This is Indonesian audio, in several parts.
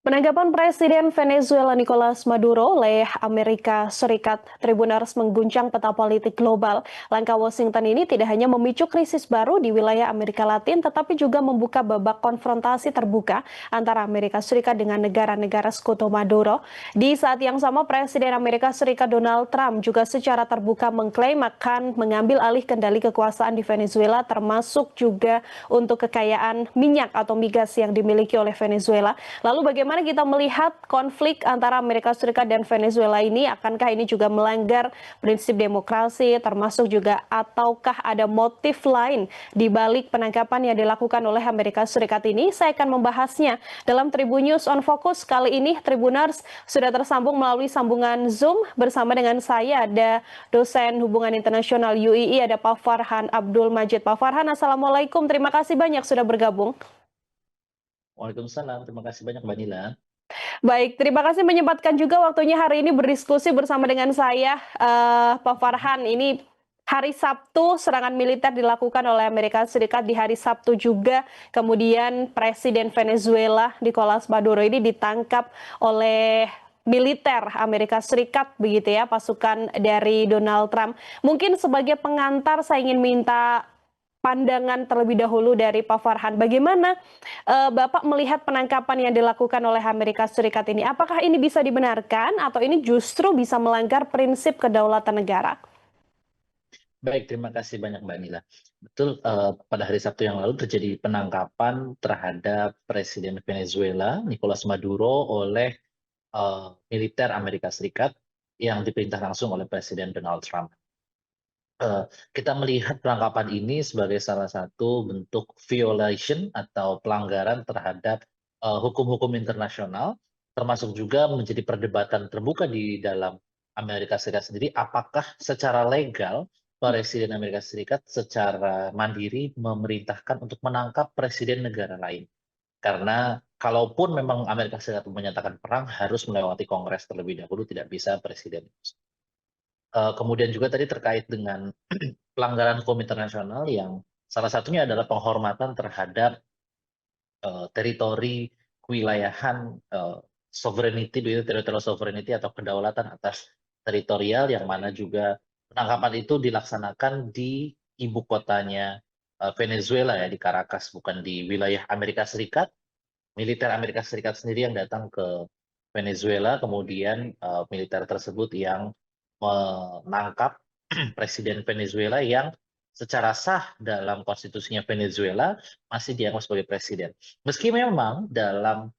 Penangkapan Presiden Venezuela Nicolas Maduro oleh Amerika Serikat Tribuners mengguncang peta politik global. Langkah Washington ini tidak hanya memicu krisis baru di wilayah Amerika Latin, tetapi juga membuka babak konfrontasi terbuka antara Amerika Serikat dengan negara-negara sekutu Maduro. Di saat yang sama, Presiden Amerika Serikat Donald Trump juga secara terbuka mengklaim akan mengambil alih kendali kekuasaan di Venezuela, termasuk juga untuk kekayaan minyak atau migas yang dimiliki oleh Venezuela. Lalu bagaimana kita melihat konflik antara Amerika Serikat dan Venezuela ini? Akankah ini juga melanggar prinsip demokrasi, termasuk juga ataukah ada motif lain di balik penangkapan yang dilakukan oleh Amerika Serikat ini? Saya akan membahasnya dalam Tribun News on Focus. Kali ini Tribuners sudah tersambung melalui sambungan Zoom bersama dengan saya, ada dosen hubungan internasional UII, ada Pak Farhan Abdul Majid. Pak Farhan, Assalamualaikum. Terima kasih banyak sudah bergabung. Waalaikumsalam, terima kasih banyak Mbak Nila. Baik, terima kasih menyempatkan juga waktunya hari ini berdiskusi bersama dengan saya, Pak Farhan. Ini hari Sabtu, serangan militer dilakukan oleh Amerika Serikat di hari Sabtu juga. Kemudian Presiden Venezuela Nicolas Maduro ini ditangkap oleh militer Amerika Serikat, begitu ya, pasukan dari Donald Trump. Mungkin sebagai pengantar saya ingin minta pandangan terlebih dahulu dari Pak Farhan. Bagaimana Bapak melihat penangkapan yang dilakukan oleh Amerika Serikat ini? Apakah ini bisa dibenarkan atau ini justru bisa melanggar prinsip kedaulatan negara? Baik, terima kasih banyak Mbak Nila. Betul, pada hari Sabtu yang lalu terjadi penangkapan terhadap Presiden Venezuela, Nicolas Maduro, oleh militer Amerika Serikat yang diperintah langsung oleh Presiden Donald Trump. Kita melihat penangkapan ini sebagai salah satu bentuk violation atau pelanggaran terhadap hukum-hukum internasional, termasuk juga menjadi perdebatan terbuka di dalam Amerika Serikat sendiri, apakah secara legal Presiden Amerika Serikat secara mandiri memerintahkan untuk menangkap presiden negara lain. Karena kalaupun memang Amerika Serikat menyatakan perang, harus melewati Kongres terlebih dahulu, tidak bisa presiden. Kemudian juga tadi terkait dengan pelanggaran hukum internasional yang salah satunya adalah penghormatan terhadap teritori kewilayahan, sovereignty, territorial sovereignty atau kedaulatan atas teritorial, yang mana juga penangkapan itu dilaksanakan di ibu kotanya Venezuela, ya, di Caracas, bukan di wilayah Amerika Serikat. Militer Amerika Serikat sendiri yang datang ke Venezuela, kemudian militer tersebut yang menangkap presiden Venezuela yang secara sah dalam konstitusinya Venezuela masih dianggap sebagai presiden. Meski memang dalam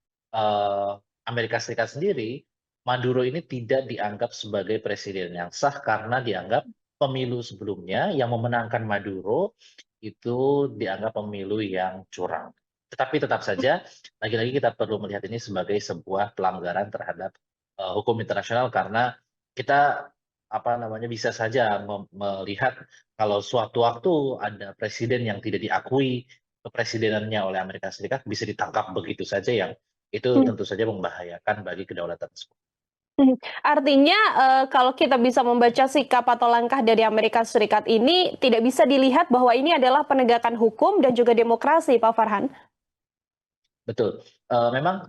Amerika Serikat sendiri, Maduro ini tidak dianggap sebagai presiden yang sah karena dianggap pemilu sebelumnya yang memenangkan Maduro itu dianggap pemilu yang curang. Tetapi tetap saja, lagi-lagi kita perlu melihat ini sebagai sebuah pelanggaran terhadap hukum internasional, karena kita bisa saja melihat kalau suatu waktu ada presiden yang tidak diakui kepresidenannya oleh Amerika Serikat bisa ditangkap begitu saja, yang itu tentu saja membahayakan bagi kedaulatan tersebut. Artinya kalau kita bisa membaca sikap atau langkah dari Amerika Serikat ini tidak bisa dilihat bahwa ini adalah penegakan hukum dan juga demokrasi, Pak Farhan. Betul. Memang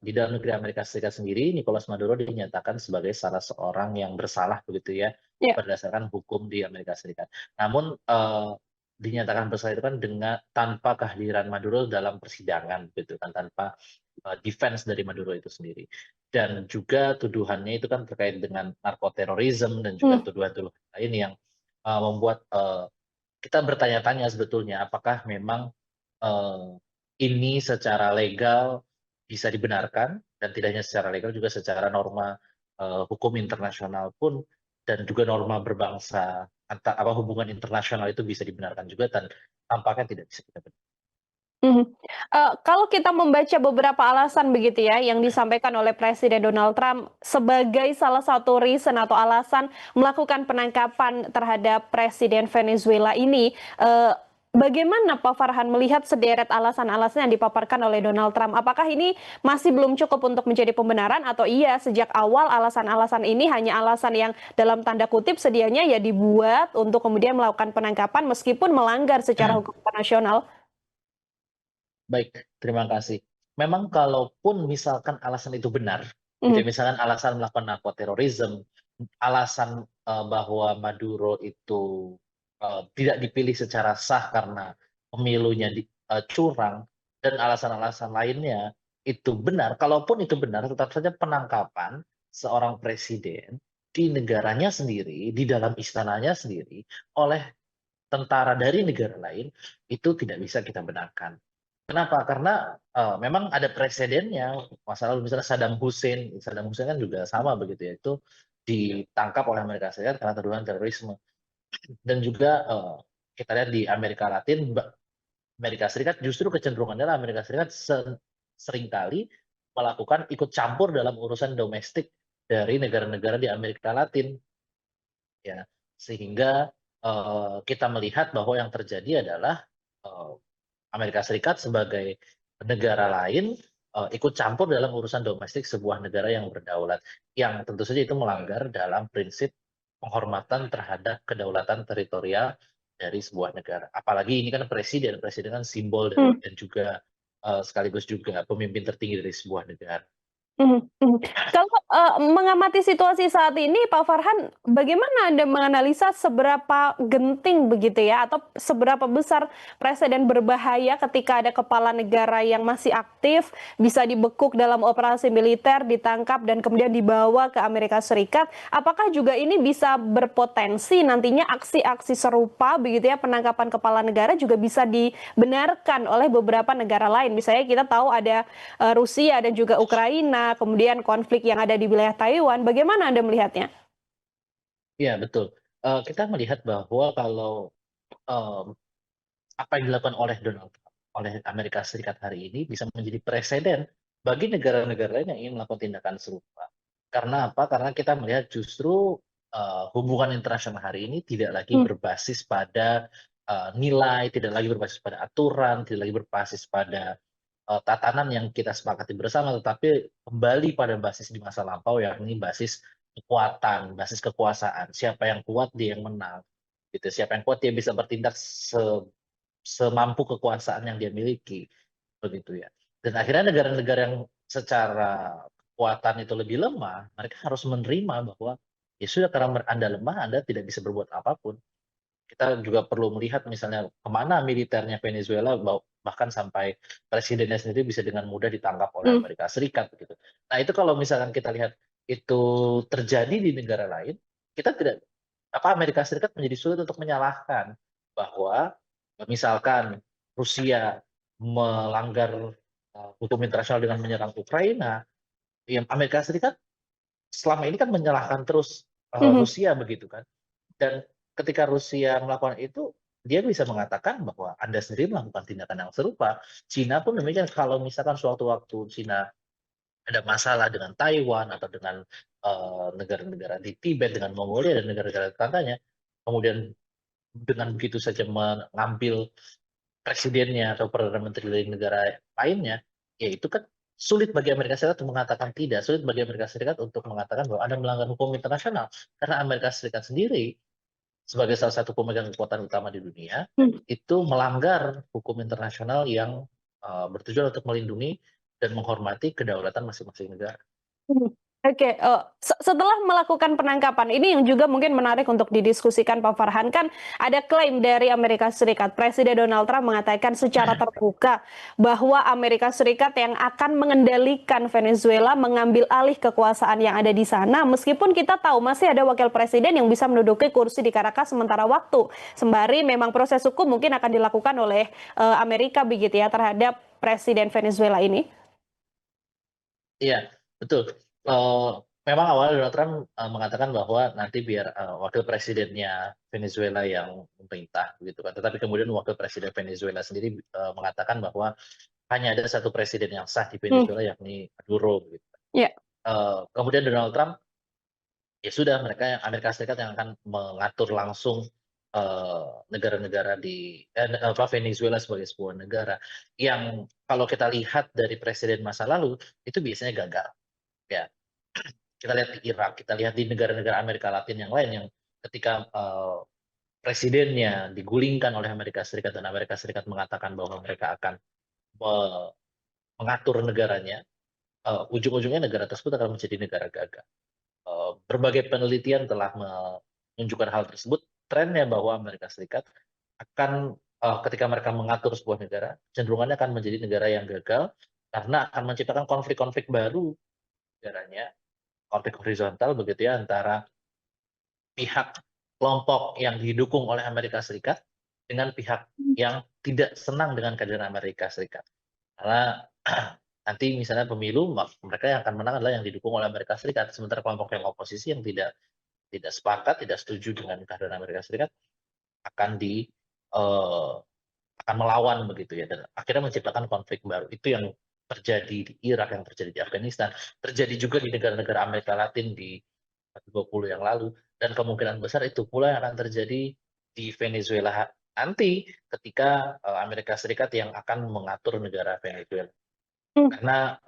di dalam negeri Amerika Serikat sendiri, Nicolas Maduro dinyatakan sebagai salah seorang yang bersalah, begitu ya, Ya. berdasarkan hukum di Amerika Serikat. Namun dinyatakan bersalah itu kan tanpa kehadiran Maduro dalam persidangan, gitu kan, tanpa defense dari Maduro itu sendiri. Dan juga tuduhannya itu kan terkait dengan narkoterorisme dan juga Hmm. tuduhan-tuduhan lain yang membuat kita bertanya-tanya sebetulnya apakah memang ini secara legal bisa dibenarkan, dan tidak hanya secara legal, juga secara norma hukum internasional pun, dan juga norma berbangsa, hubungan internasional itu bisa dibenarkan juga, dan tampaknya tidak bisa kita benarkan. Mhm. Kalau kita membaca beberapa alasan begitu ya, yang disampaikan oleh Presiden Donald Trump sebagai salah satu reason atau alasan melakukan penangkapan terhadap Presiden Venezuela ini, bagaimana Pak Farhan melihat sederet alasan-alasan yang dipaparkan oleh Donald Trump? Apakah ini masih belum cukup untuk menjadi pembenaran, atau iya sejak awal alasan-alasan ini hanya alasan yang dalam tanda kutip sedianya ya dibuat untuk kemudian melakukan penangkapan meskipun melanggar secara hukum internasional? Baik, terima kasih. memang kalaupun misalkan alasan itu benar, gitu ya, Mhm. misalkan alasan melakukan narkoterorisme, alasan, bahwa Maduro itu, tidak dipilih secara sah karena pemilunya curang, dan alasan-alasan lainnya itu benar, kalaupun itu benar, tetap saja penangkapan seorang presiden di negaranya sendiri, di dalam istananya sendiri, oleh tentara dari negara lain, itu tidak bisa kita benarkan. Kenapa? Karena, memang ada presidennya, masa lalu misalnya Saddam Hussein kan juga sama begitu ya, itu ditangkap oleh Amerika Serikat karena tuduhan terorisme. Dan juga, kita lihat di Amerika Latin, Amerika Serikat justru kecenderungannya adalah Amerika Serikat seringkali melakukan ikut campur dalam urusan domestik dari negara-negara di Amerika Latin, ya. Sehingga, kita melihat bahwa yang terjadi adalah, eee Amerika Serikat sebagai negara lain, ikut campur dalam urusan domestik sebuah negara yang berdaulat, yang tentu saja itu melanggar dalam prinsip penghormatan terhadap kedaulatan teritorial dari sebuah negara. Apalagi ini kan presiden, presiden kan simbol Mhm. dan juga, sekaligus juga pemimpin tertinggi dari sebuah negara. Mhm mhm. Kalau, mengamati situasi saat ini, Pak Farhan, bagaimana Anda menganalisa seberapa genting begitu ya, atau seberapa besar presiden berbahaya ketika ada kepala negara yang masih aktif, bisa dibekuk dalam operasi militer, ditangkap, dan kemudian dibawa ke Amerika Serikat? Apakah juga ini bisa berpotensi nantinya aksi-aksi serupa begitu ya, penangkapan kepala negara juga bisa dibenarkan oleh beberapa negara lain? Misalnya kita tahu ada Rusia dan juga Ukraina, kemudian konflik yang ada di wilayah Taiwan, bagaimana Anda melihatnya? Iya betul, kita melihat bahwa kalau, mmm, apa yang dilakukan oleh Donald Trump, oleh Amerika Serikat hari ini bisa menjadi presiden bagi negara-negara lain yang ingin melakukan tindakan serupa. Karena apa? Karena kita melihat justru, hubungan internasional hari ini tidak lagi Mmm, berbasis pada, nilai, tidak lagi berbasis pada aturan, tidak lagi berbasis pada, tatanan yang kita sepakati bersama, tetapi kembali pada basis di masa lampau, yakni basis kekuatan, basis kekuasaan. Siapa yang kuat dia yang menang, gitu. Siapa yang kuat dia bisa bertindak semampu kekuasaan yang dia miliki, begitu ya. Dan akhirnya negara-negara yang secara kekuatan itu lebih lemah, mereka harus menerima bahwa, ya sudah karena Anda lemah, Anda tidak bisa berbuat apapun. Kita juga perlu melihat misalnya kemana militernya Venezuela, bahkan sampai presidennya sendiri bisa dengan mudah ditangkap oleh mhm, Amerika Serikat, begitu. Nah itu kalau misalkan kita lihat itu terjadi di negara lain, kita tidak Amerika Serikat menjadi sulit untuk menyalahkan bahwa, misalkan Rusia melanggar, hukum internasional dengan menyerang Ukraina, ya Amerika Serikat selama ini kan menyalahkan terus, mhm, Rusia begitu kan. Dan ketika Rusia melakukan itu, dia bisa mengatakan bahwa Anda sendiri melakukan tindakan yang serupa. Cina pun demikian, kalau misalkan suatu waktu Cina ada masalah dengan Taiwan atau dengan, negara-negara di Tibet, dengan Mongolia dan negara-negara tetangganya, kemudian dengan begitu saja mengambil presidennya atau perdana menteri dari negara lainnya, ya itu kan sulit bagi Amerika Serikat untuk mengatakan tidak, sulit bagi Amerika Serikat untuk mengatakan bahwa Anda melanggar hukum internasional. Karena Amerika Serikat sendiri sebagai salah satu pemegang kekuatan utama di dunia, mhm. itu melanggar hukum internasional yang, bertujuan untuk melindungi dan menghormati kedaulatan masing-masing negara. Mhm. Oke, setelah melakukan penangkapan, ini yang juga mungkin menarik untuk didiskusikan Pak Farhan, kan ada klaim dari Amerika Serikat, Presiden Donald Trump mengatakan secara terbuka bahwa Amerika Serikat yang akan mengendalikan Venezuela, mengambil alih kekuasaan yang ada di sana, meskipun kita tahu masih ada wakil presiden yang bisa menduduki kursi di Caracas sementara waktu. Sembari memang proses hukum mungkin akan dilakukan oleh, Amerika begitu ya terhadap Presiden Venezuela ini. Iya, betul. Eee, Memang awalnya Donald Trump, mengatakan bahwa nanti biar, wakil presidennya Venezuela yang memerintah begitu kan, tetapi kemudian wakil presiden Venezuela sendiri, mengatakan bahwa hanya ada satu presiden yang sah di Mmm, Venezuela yakni Maduro begitu. iya. Kemudian Donald Trump, ya sudah mereka yang Amerika Serikat yang akan mengatur langsung, negara-negara Venezuela sebagai sebuah negara, yang kalau kita lihat dari presiden masa lalu, itu biasanya gagal, ya. Kita lihat di Irak, kita lihat di negara-negara Amerika Latin yang lain yang ketika, presidennya digulingkan oleh Amerika Serikat dan Amerika Serikat mengatakan bahwa mereka akan mengatur negaranya, ujung-ujungnya negara tersebut akan menjadi negara gagal. Berbagai penelitian telah menunjukkan hal tersebut, trennya bahwa Amerika Serikat akan ketika mereka mengatur sebuah negara, cenderungannya akan menjadi negara yang gagal karena akan menciptakan konflik-konflik baru negaranya, konflik horizontal begitu ya antara pihak kelompok yang didukung oleh Amerika Serikat dengan pihak yang tidak senang dengan kehadiran Amerika Serikat. Karena nanti misalnya pemilu, mereka yang akan menang adalah yang didukung oleh Amerika Serikat, sementara kelompok yang oposisi yang tidak sepakat, tidak setuju dengan kehadiran Amerika Serikat akan akan melawan begitu ya, dan akhirnya menciptakan konflik baru. Itu yang terjadi di Irak, yang terjadi di Afghanistan, terjadi juga di negara-negara Amerika Latin di 20 yang lalu, dan kemungkinan besar itu pula yang akan terjadi di Venezuela nanti ketika Amerika Serikat yang akan mengatur negara Venezuela. Hmm. Karena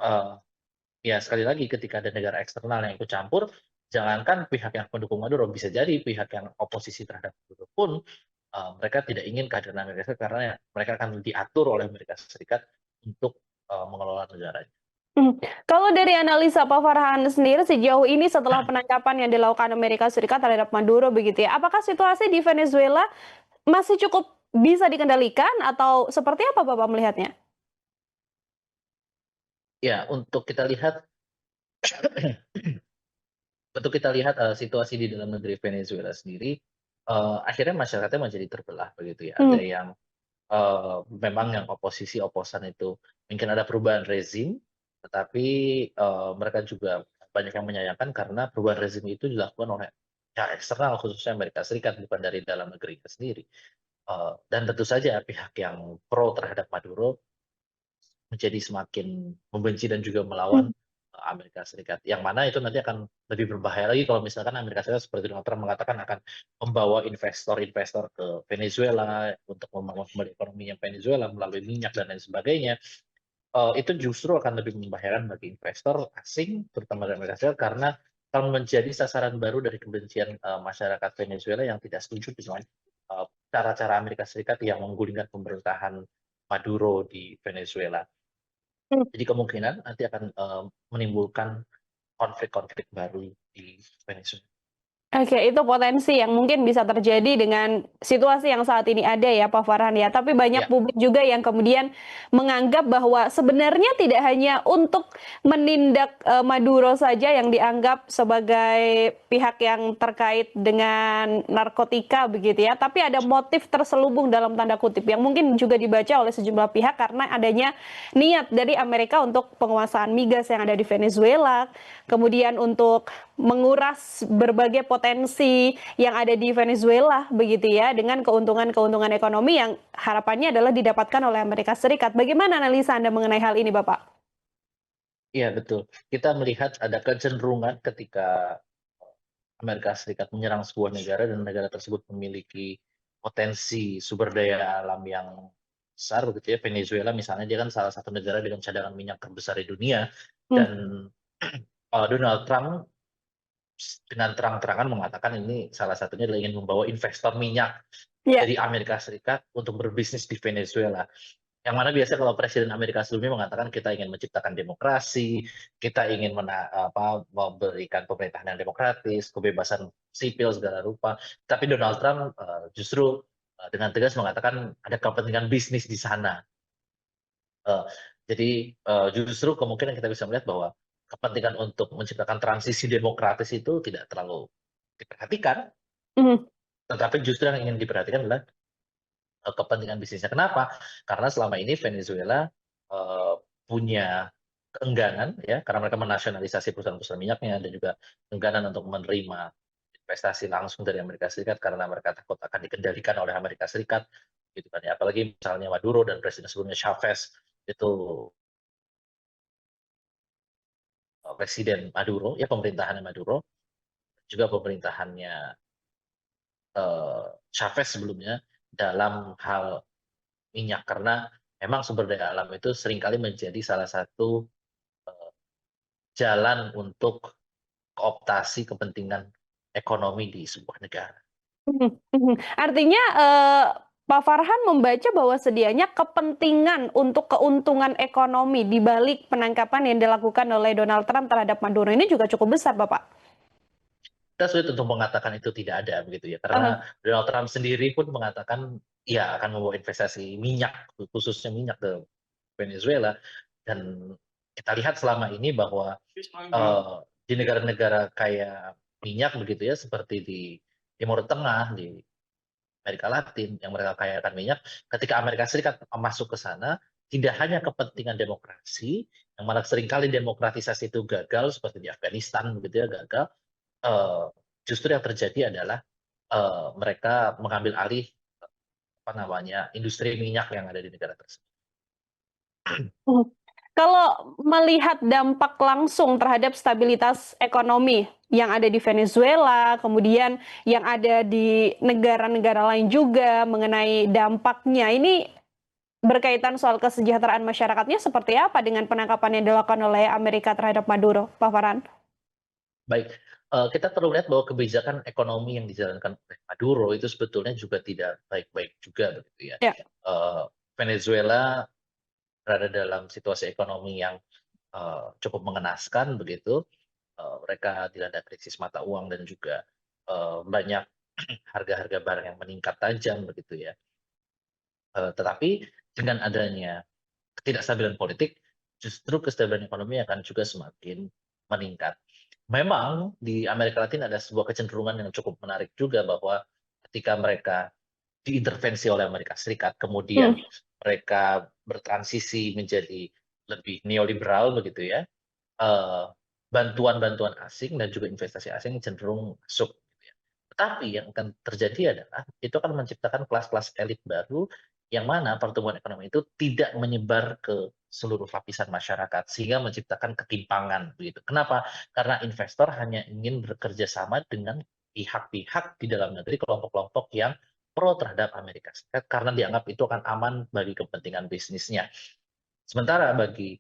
ya sekali lagi ketika ada negara eksternal yang ikut campur, jangankan pihak yang pendukung Maduro, bisa jadi pihak yang oposisi terhadap Maduro pun mereka tidak ingin kehadiran Amerika Serikat karena mereka akan diatur oleh Amerika Serikat untuk mengelola negaranya. Kalau dari analisa Pak Farhan sendiri sejauh ini setelah penangkapan yang dilakukan Amerika Serikat terhadap Maduro begitu ya, apakah situasi di Venezuela masih cukup bisa dikendalikan atau seperti apa Bapak melihatnya? Ya, situasi di dalam negeri Venezuela sendiri, akhirnya masyarakatnya menjadi terbelah begitu ya. Ada Hmm. yang memang yang oposan itu mungkin ada perubahan rezim, tetapi mereka juga banyak yang menyayangkan karena perubahan rezim itu dilakukan oleh pihak eksternal, khususnya Amerika Serikat, bukan dari dalam negerinya sendiri. Dan tentu saja pihak yang pro terhadap Maduro menjadi semakin membenci dan juga melawan Amerika Serikat. Yang mana itu nanti akan lebih berbahaya lagi kalau misalkan Amerika Serikat seperti Donald Trump mengatakan akan membawa investor-investor ke Venezuela untuk membangun kembali ekonominya Venezuela melalui minyak dan lain sebagainya. Itu justru akan lebih membahayakan bagi investor asing, terutama dari Amerika Serikat, karena akan menjadi sasaran baru dari kebencian masyarakat Venezuela yang tidak setuju dengan cara-cara Amerika Serikat yang menggulingkan pemerintahan Maduro di Venezuela. Jadi kemungkinan nanti akan menimbulkan konflik-konflik baru di Venezuela. Oke, itu potensi yang mungkin bisa terjadi dengan situasi yang saat ini ada ya Pak Farhan ya. Tapi banyak Ya, publik juga yang kemudian menganggap bahwa sebenarnya tidak hanya untuk menindak Maduro saja yang dianggap sebagai pihak yang terkait dengan narkotika begitu ya, tapi ada motif terselubung dalam tanda kutip yang mungkin juga dibaca oleh sejumlah pihak karena adanya niat dari Amerika untuk penguasaan migas yang ada di Venezuela, kemudian untuk menguras berbagai potensi yang ada di Venezuela begitu ya dengan keuntungan-keuntungan ekonomi yang harapannya adalah didapatkan oleh Amerika Serikat. Bagaimana analisa Anda mengenai hal ini, Bapak? iya betul. Kita melihat ada kecenderungan ketika Amerika Serikat menyerang sebuah negara dan negara tersebut memiliki potensi sumber daya alam yang besar begitu ya. Venezuela misalnya dia kan salah satu negara dengan cadangan minyak terbesar di dunia, Hmm. dan Donald Trump dengan terang-terangan mengatakan ini salah satunya adalah ingin membawa investor minyak Ya. dari Amerika Serikat untuk berbisnis di Venezuela. Yang mana biasa kalau Presiden Amerika sebelumnya mengatakan kita ingin menciptakan demokrasi, kita ingin memberikan pemerintahan yang demokratis, kebebasan sipil segala rupa. Tapi Donald Trump justru dengan tegas mengatakan ada kepentingan bisnis di sana. Eh, jadi justru kemungkinan kita bisa melihat bahwa kepentingan untuk menciptakan transisi demokratis itu tidak terlalu diperhatikan, Mhm. tetapi justru yang ingin diperhatikan adalah kepentingan bisnisnya. Kenapa? Karena selama ini Venezuela punya keengganan ya, karena mereka menasionalisasi perusahaan-perusahaan minyaknya dan juga keengganan untuk menerima investasi langsung dari Amerika Serikat karena mereka takut akan dikendalikan oleh Amerika Serikat gitu kan ya. Apalagi misalnya Maduro dan presiden sebelumnya Chavez itu presiden Maduro ya, pemerintahannya Maduro juga pemerintahannya Chavez sebelumnya dalam hal minyak, karena memang sumber daya alam itu seringkali menjadi salah satu jalan untuk kooptasi kepentingan ekonomi di sebuah negara. Mhm, mhm. Artinya Pak Farhan membaca bahwa sedianya kepentingan untuk keuntungan ekonomi di balik penangkapan yang dilakukan oleh Donald Trump terhadap Maduro ini juga cukup besar, Bapak. Kita sulit untuk mengatakan itu tidak ada begitu ya, Aha. karena Donald Trump sendiri pun mengatakan ya akan membawa investasi minyak, khususnya minyak ke Venezuela, dan kita lihat selama ini bahwa di negara-negara kaya minyak begitu ya, seperti di Timur Tengah, di Amerika Latin yang mereka kaya akan minyak, ketika Amerika Serikat masuk ke sana, tidak hanya kepentingan demokrasi, yang mana seringkali demokratisasi itu gagal, seperti di Afghanistan begitu ya, gagal. eh, Justru yang terjadi adalah mereka mengambil alih apa namanya industri minyak yang ada di negara tersebut. Mhm. Kalau melihat dampak langsung terhadap stabilitas ekonomi yang ada di Venezuela, kemudian yang ada di negara-negara lain juga mengenai dampaknya, ini berkaitan soal kesejahteraan masyarakatnya seperti apa dengan penangkapan yang dilakukan oleh Amerika terhadap Maduro, Pak Farhan? Baik, kita perlu lihat bahwa kebijakan ekonomi yang dijalankan oleh Maduro itu sebetulnya juga tidak baik-baik juga begitu ya. Ya. Venezuela berada dalam situasi ekonomi yang cukup mengenaskan begitu. Mereka dilanda krisis mata uang dan juga banyak harga-harga barang yang meningkat tajam begitu ya. Tetapi dengan adanya ketidakstabilan politik, justru kestabilan ekonomi akan juga semakin meningkat. Memang di Amerika Latin ada sebuah kecenderungan yang cukup menarik juga bahwa ketika mereka diintervensi oleh Amerika Serikat, kemudian Hmm. mereka bertransisi menjadi lebih neoliberal begitu ya, eee, bantuan-bantuan asing dan juga investasi asing cenderung masuk gitu ya. Tetapi yang akan terjadi adalah itu akan menciptakan kelas-kelas elit baru yang mana pertumbuhan ekonomi itu tidak menyebar ke seluruh lapisan masyarakat sehingga menciptakan ketimpangan begitu. Kenapa? Karena investor hanya ingin bekerja sama dengan pihak-pihak di dalam negeri, kelompok-kelompok yang pro terhadap Amerika Serikat karena dianggap itu akan aman bagi kepentingan bisnisnya. Sementara bagi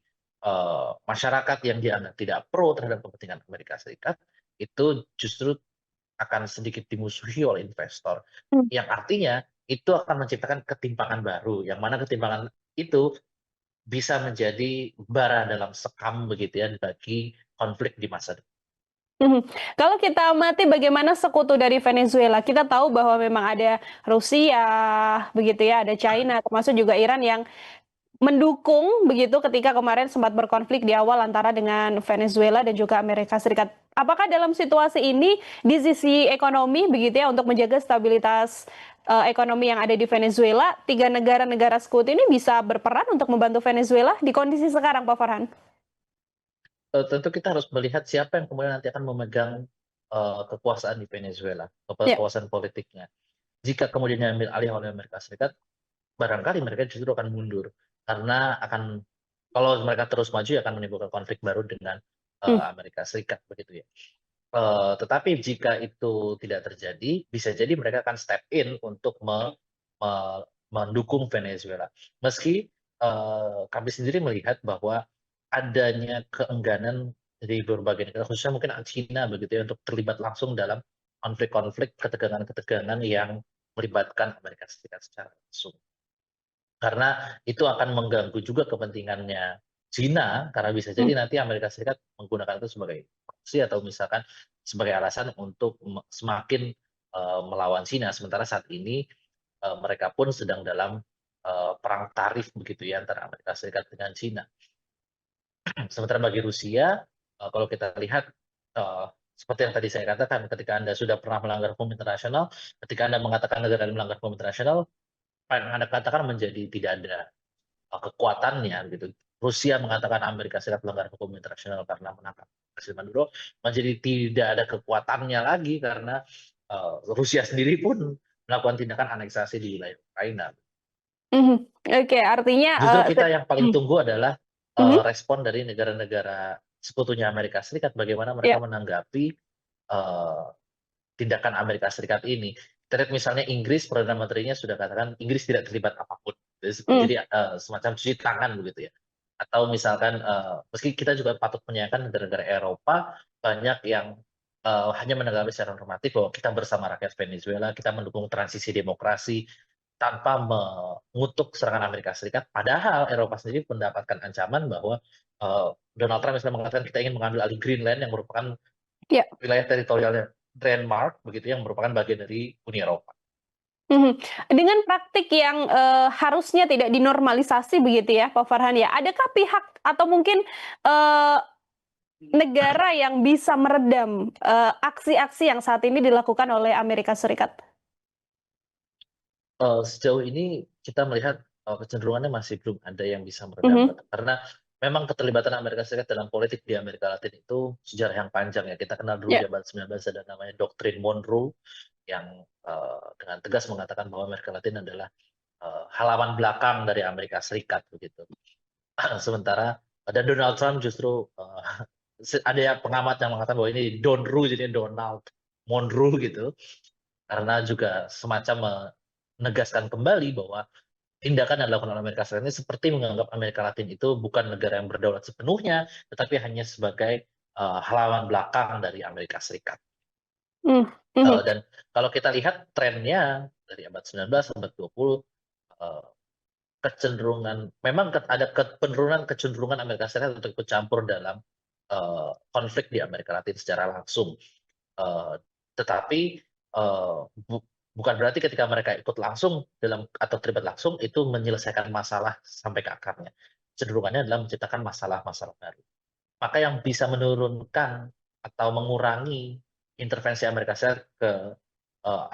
masyarakat yang dianggap tidak pro terhadap kepentingan Amerika Serikat, itu justru akan sedikit dimusuhi oleh investor. Hmm. Yang artinya itu akan menciptakan ketimpangan baru, yang mana ketimpangan itu bisa menjadi bara dalam sekam begitu ya bagi konflik di masa depan. Mhm. Kalau kita amati bagaimana sekutu dari Venezuela, kita tahu bahwa memang ada Rusia, begitu ya, ada China, termasuk juga Iran yang mendukung begitu ketika kemarin sempat berkonflik di awal antara dengan Venezuela dan juga Amerika Serikat. Apakah dalam situasi ini di sisi ekonomi begitu ya untuk menjaga stabilitas ekonomi yang ada di Venezuela, tiga negara-negara sekutu ini bisa berperan untuk membantu Venezuela di kondisi sekarang, Pak Farhan? Tentu kita harus melihat siapa yang kemudian nanti akan memegang kekuasaan di Venezuela, Ya. kekuasaan politiknya. Jika kemudian diambil alih oleh Amerika Serikat, barangkali mereka justru akan mundur karena akan kalau mereka terus maju akan menimbulkan konflik baru dengan Hmm. Amerika Serikat begitu ya. Tetapi jika itu tidak terjadi, bisa jadi mereka akan step in untuk me- mendukung Venezuela. Meski kami sendiri melihat bahwa adanya keengganan dari berbagai negara, khususnya mungkin China begitu ya, untuk terlibat langsung dalam konflik-konflik, ketegangan-ketegangan yang melibatkan Amerika Serikat secara langsung. Karena itu akan mengganggu juga kepentingannya China, karena bisa Hmm. jadi nanti Amerika Serikat menggunakan itu sebagai proksi atau misalkan sebagai alasan untuk semakin melawan China. Sementara saat ini mereka pun sedang dalam perang tarif begitu ya antara Amerika Serikat dengan China. Sementara bagi Rusia, kalau kita lihat seperti yang tadi saya katakan, ketika Anda sudah pernah melanggar hukum internasional, ketika Anda mengatakan negara lain melanggar hukum internasional, apa yang Anda katakan menjadi tidak ada kekuatannya gitu. Rusia mengatakan Amerika Serikat melanggar hukum internasional karena menangkap Presiden Maduro, menjadi tidak ada kekuatannya lagi karena Rusia sendiri pun melakukan tindakan aneksasi di wilayah Ukraina. Mhm. Oke, artinya, Justru kita yang paling mhm, tunggu adalah mhm, respon dari negara-negara sekutunya Amerika Serikat, bagaimana mereka ya, menanggapi eh, tindakan Amerika Serikat ini. Kita lihat misalnya Inggris, Perdana Menterinya sudah katakan Inggris tidak terlibat apapun. mmm, Jadi semacam cuci tangan begitu ya. Atau misalkan meski kita juga patut menyayangkan negara-negara Eropa banyak yang hanya menanggapi secara normatif bahwa kita bersama rakyat Venezuela, kita mendukung transisi demokrasi. tanpa mengutuk serangan Amerika Serikat, padahal Eropa sendiri mendapatkan ancaman bahwa Donald Trump misalnya mengatakan kita ingin mengambil alih Greenland yang merupakan Ya. wilayah teritorialnya Denmark, begitu yang merupakan bagian dari Uni Eropa. Mhm. Dengan praktik yang, harusnya tidak dinormalisasi begitu ya, Pak Farhan ya, adakah pihak atau mungkin, eee, negara yang bisa meredam, aksi-aksi yang saat ini dilakukan oleh Amerika Serikat? Sejauh ini kita melihat, kecenderungannya masih belum ada yang bisa meredam, Mhm. karena memang keterlibatan Amerika Serikat dalam politik di Amerika Latin itu sejarah yang panjang ya. Kita kenal dulu di Ya. abad 19 ada namanya Doktrin Monroe yang, dengan tegas mengatakan bahwa Amerika Latin adalah, halaman belakang dari Amerika Serikat begitu. Sementara dan Donald Trump justru, ada yang pengamat yang mengatakan bahwa ini Donru jadinya Donald Monroe gitu, karena juga semacam menegaskan kembali bahwa tindakan yang dilakukan oleh Amerika Serikat ini seperti menganggap Amerika Latin itu bukan negara yang berdaulat sepenuhnya, tetapi hanya sebagai, halaman belakang dari Amerika Serikat. Mmm, mhm. Dan kalau kita lihat trennya dari abad 19, abad 20, eee, kecenderungan memang ada penurunan kecenderungan Amerika Serikat untuk ikut campur dalam, konflik di Amerika Latin secara langsung. Eee, tetapi, eee, bu bukan berarti ketika mereka ikut langsung dalam atau terlibat langsung itu menyelesaikan masalah sampai ke akarnya. Cenderungannya adalah menciptakan masalah-masalah baru. Maka yang bisa menurunkan atau mengurangi intervensi Amerika Serikat ke,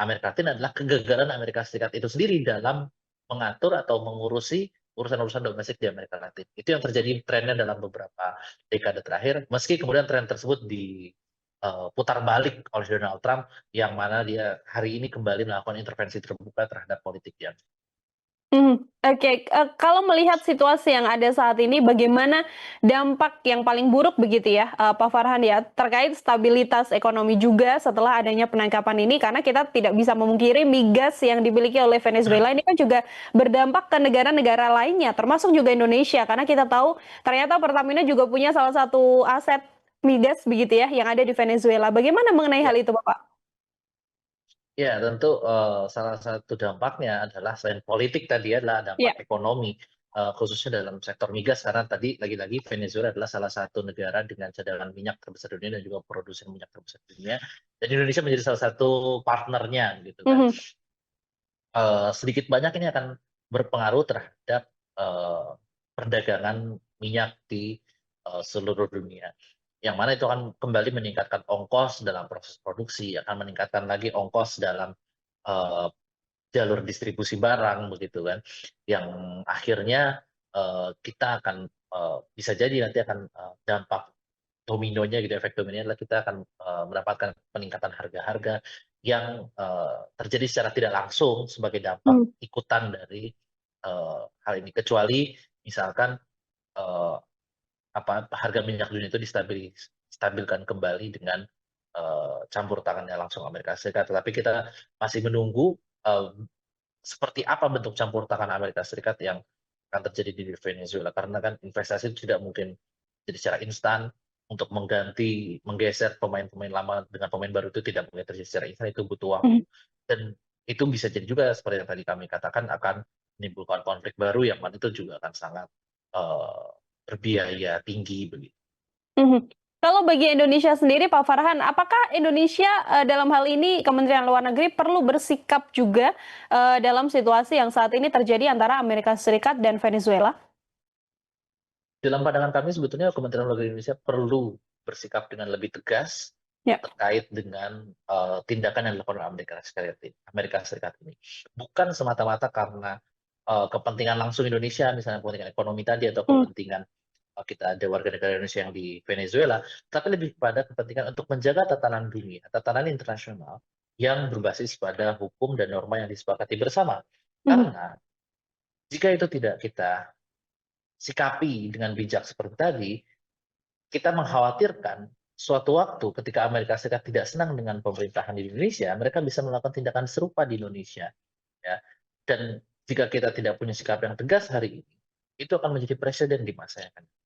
Amerika Latin adalah kegagalan Amerika Serikat itu sendiri dalam mengatur atau mengurusi urusan-urusan domestik di Amerika Latin. Itu yang terjadi trennya dalam beberapa dekade terakhir, meski kemudian tren tersebut putar balik oleh Donald Trump, yang mana dia hari ini kembali melakukan intervensi terbuka terhadap politik dia. Mhm, oke, kalau melihat situasi yang ada saat ini, bagaimana dampak yang paling buruk begitu ya, Pak Farhan ya, terkait stabilitas ekonomi juga setelah adanya penangkapan ini, karena kita tidak bisa memungkiri migas yang dimiliki oleh Venezuela ini kan juga berdampak ke negara-negara lainnya, termasuk juga Indonesia, karena kita tahu ternyata Pertamina juga punya salah satu aset migas begitu ya, yang ada di Venezuela. Bagaimana mengenai Ya. hal itu, Bapak? Ya, tentu, salah satu dampaknya adalah selain politik tadi adalah Iya. dampak ekonomi, khususnya dalam sektor migas karena tadi lagi-lagi Venezuela adalah salah satu negara dengan cadangan minyak terbesar dunia dan juga produsen minyak terbesar dunia, dan Indonesia menjadi salah satu partnernya gitu kan. Mhm, Sedikit banyak ini akan berpengaruh terhadap, perdagangan minyak di, seluruh dunia. Yang mana itu akan kembali meningkatkan ongkos dalam proses produksi, akan meningkatkan lagi ongkos dalam, eee, jalur distribusi barang begitu kan, yang akhirnya, kita akan, bisa jadi nanti akan, dampak dominonya gitu, efek dominonya adalah kita akan, mendapatkan peningkatan harga-harga yang, terjadi secara tidak langsung sebagai dampak mhm, ikutan dari, hal ini. Kecuali misalkan, eee, harga minyak dunia itu stabilkan kembali dengan, campur tangannya langsung Amerika Serikat. Tetapi kita masih menunggu, seperti apa bentuk campur tangan Amerika Serikat yang akan terjadi di Venezuela. Karena kan investasi itu tidak mungkin jadi secara instan, untuk menggeser pemain-pemain lama dengan pemain baru itu tidak mungkin terjadi secara instan, itu butuh waktu. mhm, Dan itu bisa jadi juga seperti yang tadi kami katakan akan menimbulkan konflik baru yang mana itu juga akan sangat, eee, berbiaya tinggi begitu. mhm. Kalau bagi Indonesia sendiri Pak Farhan, apakah Indonesia, dalam hal ini Kementerian Luar Negeri perlu bersikap juga, dalam situasi yang saat ini terjadi antara Amerika Serikat dan Venezuela? Dalam pandangan kami sebetulnya Kementerian Luar Negeri Indonesia perlu bersikap dengan lebih tegas Ya. terkait dengan, tindakan yang dilakukan oleh Amerika Serikat ini. Bukan semata-mata karena, kepentingan langsung Indonesia, misalnya kepentingan ekonomi tadi atau Mmm, kepentingan, kita ada warga negara Indonesia yang di Venezuela, tapi lebih kepada kepentingan untuk menjaga tatanan dunia, tatanan internasional yang berbasis pada hukum dan norma yang disepakati bersama. mhm, Karena jika itu tidak kita sikapi dengan bijak seperti tadi, kita mengkhawatirkan suatu waktu ketika Amerika Serikat tidak senang dengan pemerintahan di Indonesia, mereka bisa melakukan tindakan serupa di Indonesia, ya. Dan jika kita tidak punya sikap yang tegas hari ini, itu akan menjadi presiden di masa yang akan datang.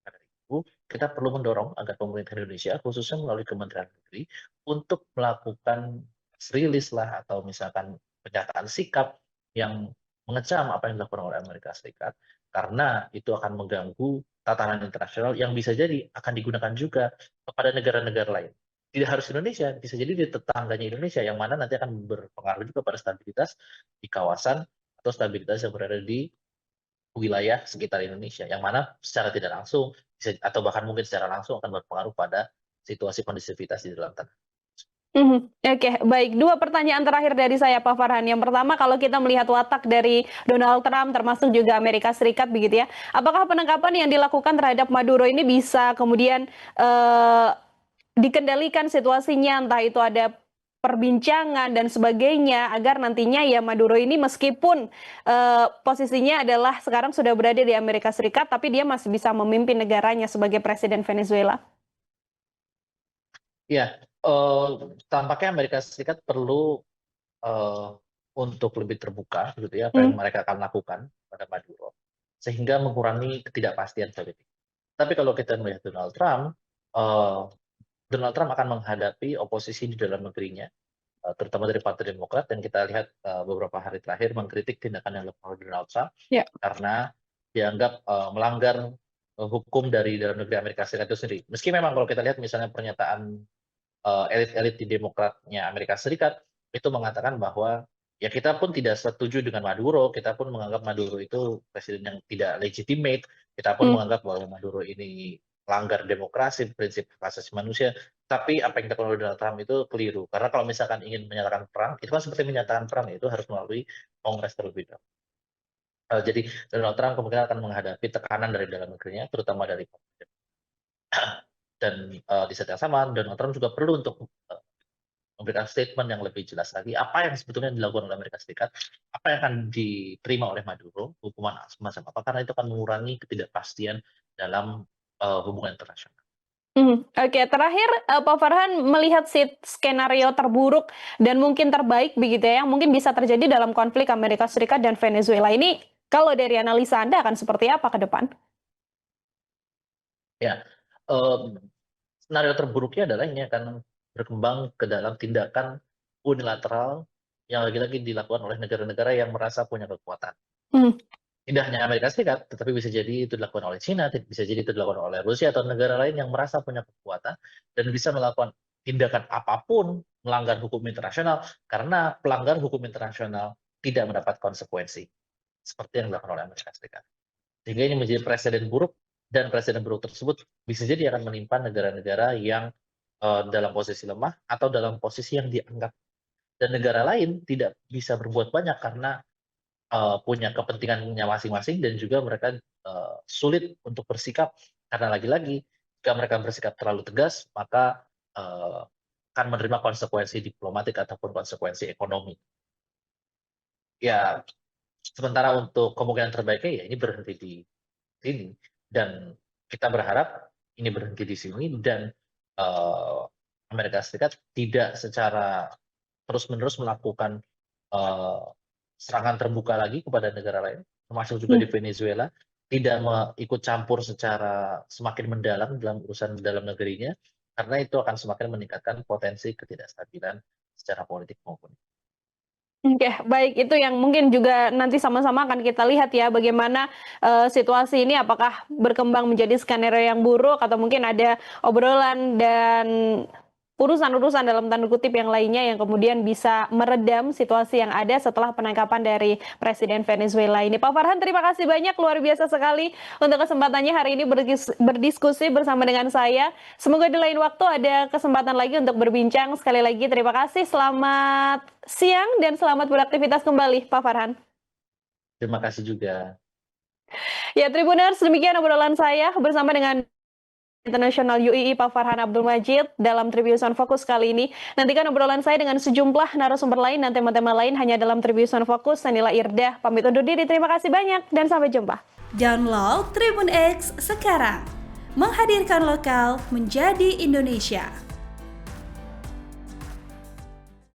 Karena itu, kita perlu mendorong agar pemerintah Indonesia, khususnya melalui Kementerian Negeri, untuk melakukan rilis lah atau misalkan pernyataan sikap yang mengecam apa yang dilakukan oleh Amerika Serikat, karena itu akan mengganggu tatanan internasional yang bisa jadi akan digunakan juga kepada negara-negara lain. Tidak harus Indonesia, bisa jadi di tetangganya Indonesia, yang mana nanti akan berpengaruh juga pada stabilitas di kawasan atau stabilitas yang berada di wilayah sekitar Indonesia, yang mana secara tidak langsung bisa, atau bahkan mungkin secara langsung akan berpengaruh pada situasi kondisivitas di dalam tanah. Oke, baik. 2 pertanyaan terakhir dari saya, Pak Farhan. Yang pertama, kalau kita melihat watak dari Donald Trump, termasuk juga Amerika Serikat, begitu ya, apakah penangkapan yang dilakukan terhadap Maduro ini bisa kemudian dikendalikan situasinya, entah itu ada perbincangan dan sebagainya, agar nantinya ya Maduro ini meskipun posisinya adalah sekarang sudah berada di Amerika Serikat, tapi dia masih bisa memimpin negaranya sebagai Presiden Venezuela? Ya, tampaknya Amerika Serikat perlu eh, untuk lebih terbuka gitu ya apa yang Hmm. mereka akan lakukan pada Maduro, sehingga mengurangi ketidakpastian politik. Tapi kalau kita melihat eh, Donald Trump akan menghadapi oposisi di dalam negerinya, terutama dari Partai Demokrat, dan kita lihat beberapa hari terakhir mengkritik tindakan yang dilakukan oleh Donald Trump Ya. karena dianggap melanggar hukum dari dalam negeri Amerika Serikat itu sendiri. Meski memang kalau kita lihat misalnya pernyataan elit-elit di Demokratnya Amerika Serikat itu mengatakan bahwa ya kita pun tidak setuju dengan Maduro, kita pun menganggap Maduro itu presiden yang tidak legitimate, kita pun Hmm. menganggap bahwa Maduro ini melanggar demokrasi, prinsip hak asasi manusia. Tapi apa yang dilakukan oleh Donald Trump itu keliru. Karena kalau misalkan ingin menyatakan perang, itu kan seperti menyatakan perang, itu harus melalui Kongres terlebih dahulu. Jadi Donald Trump kemungkinan akan menghadapi tekanan dari dalam negerinya, terutama dari dan di saat yang sama Donald Trump juga perlu untuk memberikan statement yang lebih jelas lagi apa yang sebetulnya dilakukan oleh Amerika Serikat, apa yang akan diterima oleh Maduro, hukuman semacam apa, karena itu akan mengurangi ketidakpastian dalam hubungan internasional. Oke, terakhir, Pak Farhan melihat skenario terburuk dan mungkin terbaik begitu ya, yang mungkin bisa terjadi dalam konflik Amerika Serikat dan Venezuela ini, kalau dari analisa Anda akan seperti apa ke depan? Ya, em, skenario terburuknya adalah ini akan berkembang ke dalam tindakan unilateral yang lagi-lagi dilakukan oleh negara-negara yang merasa punya kekuatan. Mhm. Tidak hanya Amerika Serikat, tetapi bisa jadi itu dilakukan oleh China, bisa jadi itu dilakukan oleh Rusia atau negara lain yang merasa punya kekuatan dan bisa melakukan tindakan apapun melanggar hukum internasional, karena pelanggar hukum internasional tidak mendapat konsekuensi seperti yang dilakukan oleh Amerika Serikat. Sehingga ini menjadi presiden buruk, dan presiden buruk tersebut bisa jadi akan menimpa negara-negara yang dalam posisi lemah atau dalam posisi yang dianggap, dan negara lain tidak bisa berbuat banyak karena punya kepentingannya masing-masing, dan juga mereka sulit untuk bersikap, karena lagi-lagi jika mereka bersikap terlalu tegas maka akan menerima konsekuensi diplomatik ataupun konsekuensi ekonomi. Ya, sementara untuk kemungkinan terbaiknya ya ini berhenti di sini, dan kita berharap ini berhenti di sini, dan eh, Amerika Serikat tidak secara terus-menerus melakukan eh, serangan terbuka lagi kepada negara lain, termasuk juga di Mmm. Venezuela, tidak ikut campur secara semakin mendalam dalam urusan dalam negerinya, karena itu akan semakin meningkatkan potensi ketidakstabilan secara politik maupun. Oke, baik, itu yang mungkin juga nanti sama-sama akan kita lihat ya, bagaimana situasi ini apakah berkembang menjadi skenario yang buruk atau mungkin ada obrolan dan urusan-urusan dalam tanda kutip yang lainnya yang kemudian bisa meredam situasi yang ada setelah penangkapan dari Presiden Venezuela ini. Pak Farhan, terima kasih banyak, luar biasa sekali untuk kesempatannya hari ini berdiskusi bersama dengan saya. Semoga di lain waktu ada kesempatan lagi untuk berbincang. Sekali lagi terima kasih, selamat siang dan selamat beraktivitas kembali, Pak Farhan. Terima kasih juga. Ya, Tribuners, demikian obrolan saya bersama dengan Internasional UII Pak Farhan Abdul Majid dalam Tribun Fokus kali ini. Nantikan obrolan saya dengan sejumlah narasumber lain dan tema-tema lain hanya dalam Tribun Fokus. Sanila Irdah, pamit undur diri. Terima kasih banyak dan sampai jumpa. Download Tribun X sekarang. Menghadirkan lokal menjadi Indonesia.